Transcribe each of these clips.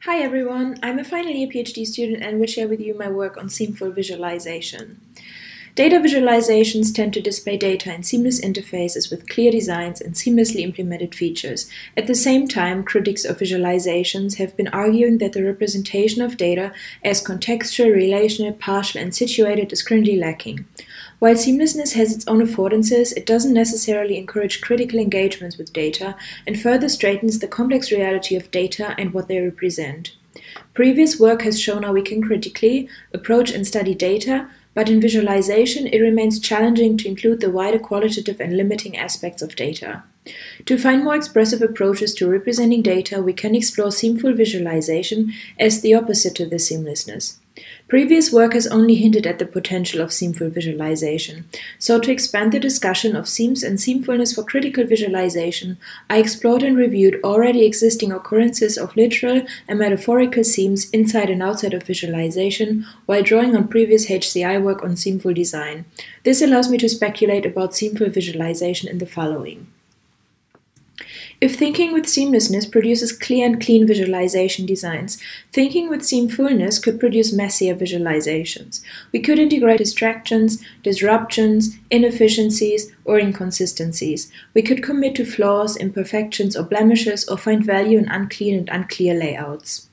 Hi everyone, I'm a final year PhD student and will share with you my work on seamful visualization. Data visualizations tend to display data in seamless interfaces with clear designs and seamlessly implemented features. At the same time, critics of visualizations have been arguing that the representation of data as contextual, relational, partial, and situated is currently lacking. While seamlessness has its own affordances, it doesn't necessarily encourage critical engagements with data and further straightens the complex reality of data and what they represent. Previous work has shown how we can critically approach and study data, but in visualization it remains challenging to include the wider qualitative and limiting aspects of data. To find more expressive approaches to representing data, we can explore seamful visualization as the opposite to this seamlessness. Previous work has only hinted at the potential of seamful visualization, so to expand the discussion of seams and seamfulness for critical visualization, I explored and reviewed already existing occurrences of literal and metaphorical seams inside and outside of visualization while drawing on previous HCI work on seamful design. This allows me to speculate about seamful visualization in the following. If thinking with seamlessness produces clear and clean visualization designs, thinking with seamfulness could produce messier visualizations. We could integrate distractions, disruptions, inefficiencies, or inconsistencies. We could commit to flaws, imperfections, or blemishes, or find value in unclean and unclear layouts.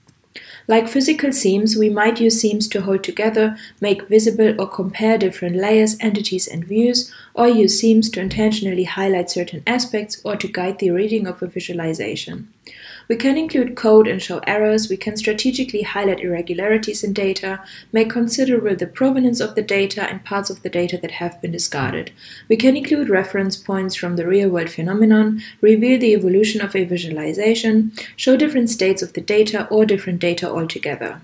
Like physical seams, we might use seams to hold together, make visible or compare different layers, entities, and views, or use seams to intentionally highlight certain aspects or to guide the reading of a visualization. We can include code and show errors, we can strategically highlight irregularities in data, make considerable the provenance of the data and parts of the data that have been discarded. We can include reference points from the real-world phenomenon, reveal the evolution of a visualization, show different states of the data or different data altogether.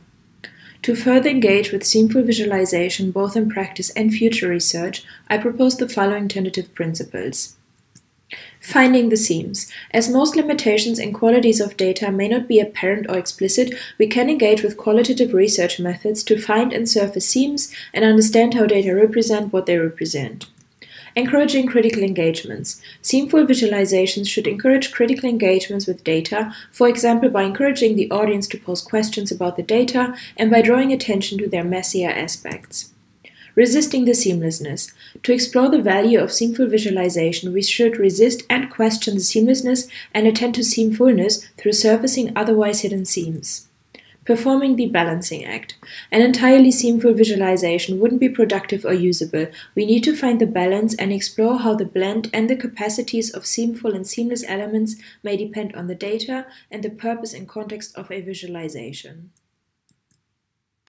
To further engage with seamful visualization both in practice and future research, I propose the following tentative principles. Finding the seams. As most limitations and qualities of data may not be apparent or explicit, we can engage with qualitative research methods to find and surface seams and understand how data represent what they represent. Encouraging critical engagements. Seamful visualizations should encourage critical engagements with data, for example by encouraging the audience to pose questions about the data and by drawing attention to their messier aspects. Resisting the seamlessness. To explore the value of seamful visualization, we should resist and question the seamlessness and attend to seamfulness through surfacing otherwise hidden seams. Performing the balancing act. An entirely seamful visualization wouldn't be productive or usable. We need to find the balance and explore how the blend and the capacities of seamful and seamless elements may depend on the data and the purpose and context of a visualization.